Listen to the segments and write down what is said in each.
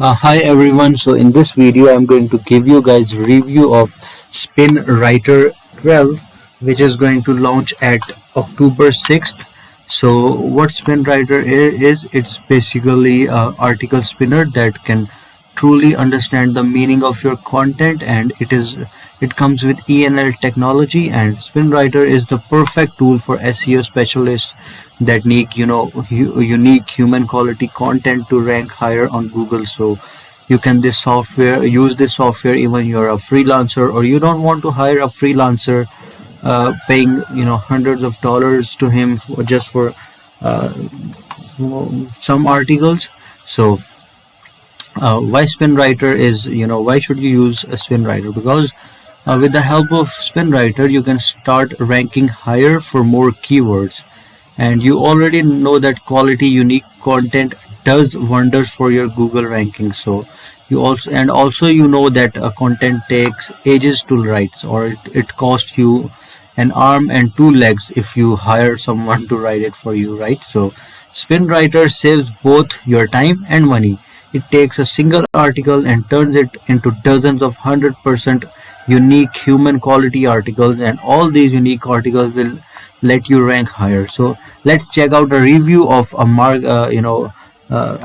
Hi everyone. So in this video I'm going to give you guys review of Spin Writer 12, which is going to launch at October 6th. So what Spin Writer is it's basically a article spinner that can truly understand the meaning of your content, and it comes with ENL technology. And Spin Writer is the perfect tool for SEO specialists that need unique human quality content to rank higher on Google. So you can use this software even you're a freelancer or you don't want to hire a freelancer, paying hundreds of dollars to him just for uh, some articles. So why spin writer is why should you use a spin writer? Because with the help of spin writer you can start ranking higher for more keywords, and you already know that quality unique content does wonders for your Google ranking. So you also know that content takes ages to write, or it costs you an arm and two legs if you hire someone to write it for you, right? So spin writer saves both your time and money. It takes a single article and turns it into dozens of 100% unique human quality articles, and all these unique articles will let you rank higher. So let's check out a review of a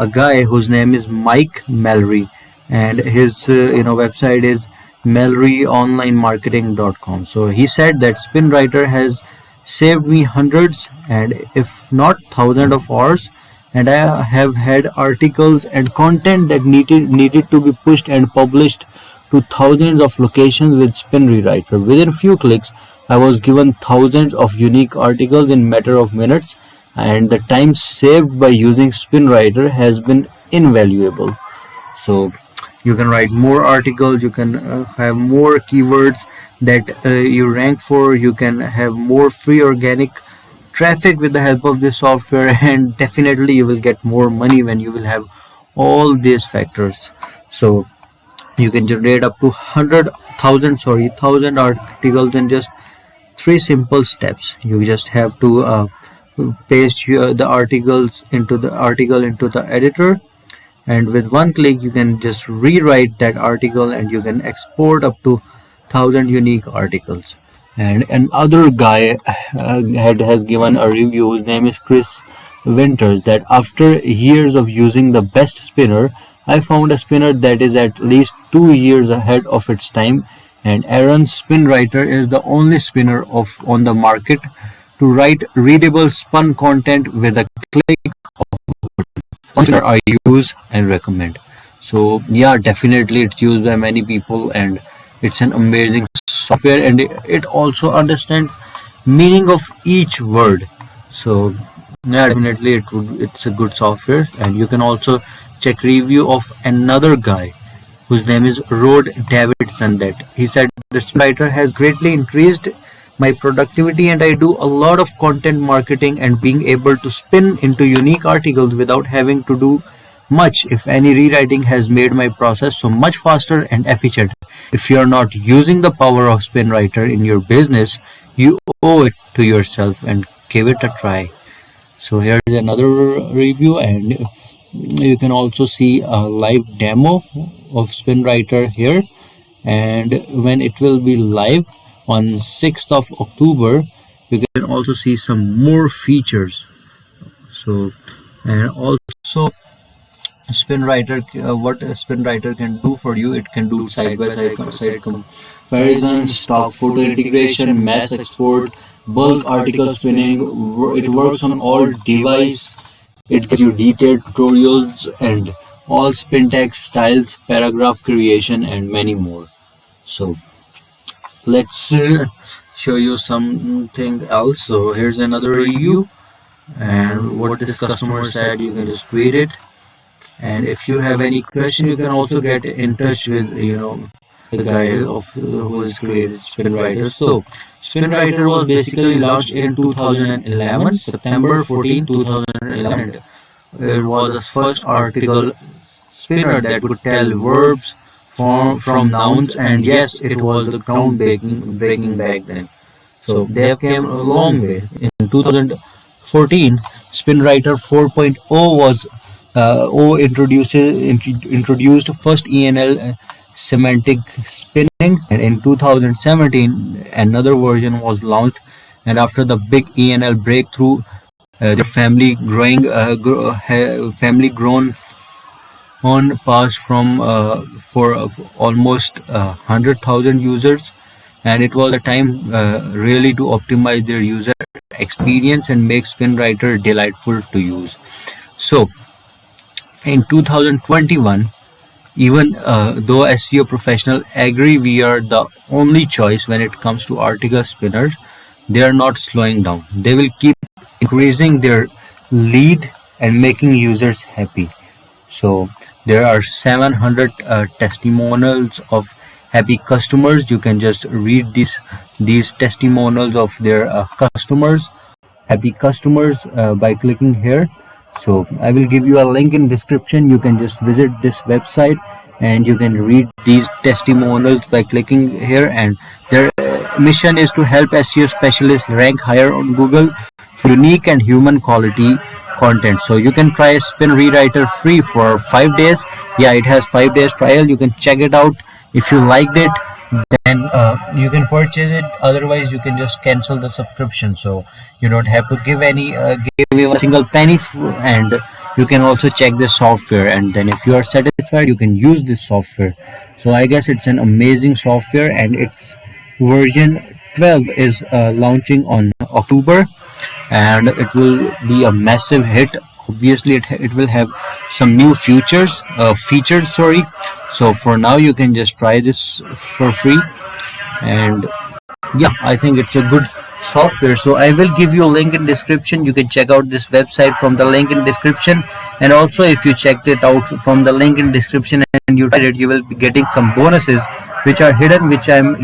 guy whose name is Mike Mallory, and his website is malloryonlinemarketing.com. So he said that SpinWriter has saved me hundreds and if not thousands of hours, and I have had articles and content that needed to be pushed and published to thousands of locations with Spin Rewriter. Within few clicks, I was given thousands of unique articles in matter of minutes, and the time saved by using Spin Writer has been invaluable. So you can write more articles, you can have more keywords that you rank for, you can have more free organic traffic with the help of this software, and definitely you will get more money when you will have all these factors. So you can generate up to 100,000 articles in just three simple steps. You just have to paste the article into the editor, and with one click you can just rewrite that article and you can export up to 1,000 unique articles. And another guy has given a review. His name is Chris Winters, that after years of using the best spinner, I found a spinner that is at least 2 years ahead of its time. And Aaron's spin writer is the only spinner on the market to write readable spun content with a click. Spinner I use and recommend. So yeah, definitely it's used by many people, and it's an amazing software, and it also understands meaning of each word. So yeah, definitely it's a good software. And you can also check review of another guy whose name is Rod Davidson, that he said this writer has greatly increased my productivity, and I do a lot of content marketing and being able to spin into unique articles without having to do much, if any. Rewriting has made my process so much faster and efficient. If you are not using the power of spin writer in your business, you owe it to yourself, and give it a try. So here is another review, and you can also see a live demo of SpinWriter here. And when it will be live on 6th of October, you can also see some more features. So, and also SpinWriter, what a SpinWriter can do for you, it can do side comparison, stock photo integration, mass export, bulk article spinning. It works on all device. It gives you detailed tutorials and all spin text styles, paragraph creation, and many more. So let's show you something else. So here's another review, and what this customer said, you can just read it. And if you have any question, you can also get in touch with the guy who has created SpinWriter. So SpinWriter was basically launched in 2011, September 14, 2011. It was the first article spinner that could tell verbs from nouns, and yes, it was the breaking back then. So they have came a long way. In 2014, SpinWriter 4.0 was introduced first ENL semantic spinning, and in 2017 another version was launched. And after the big ENL breakthrough, their family grown on passed from for almost 100,000 users, and it was a time really to optimize their user experience and make SpinWriter delightful to use. So in 2021, even though SEO professionals agree we are the only choice when it comes to article spinners, they are not slowing down. They will keep increasing their lead and making users happy. So there are 700 testimonials of happy customers. You can just read these testimonials of their customers, happy customers, by clicking here. So I will give you a link in description. You can just visit this website and you can read these testimonials by clicking here. And their mission is to help SEO specialists rank higher on Google for unique and human quality content. So you can try Spin Rewriter free for 5 days. Yeah, it has 5 days trial. You can check it out. If you liked it, then you can purchase it. Otherwise, you can just cancel the subscription. So you don't have to give even a single penny, and you can also check the software. And then if you are satisfied, you can use this software. So I guess it's an amazing software, and its version 12 is launching on October, and it will be a massive hit. Obviously it will have some new features, sorry. So for now you can just try this for free. And yeah, I think it's a good software. So I will give you a link in description. You can check out this website from the link in description. And also, if you checked it out from the link in description and you tried it, you will be getting some bonuses which are hidden, which I'm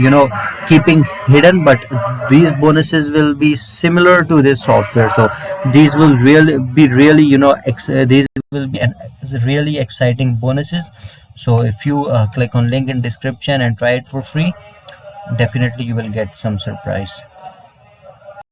keeping hidden. But these bonuses will be similar to this software. So these will really these will be really exciting bonuses. So if you click on link in description and try it for free, definitely you will get some surprise.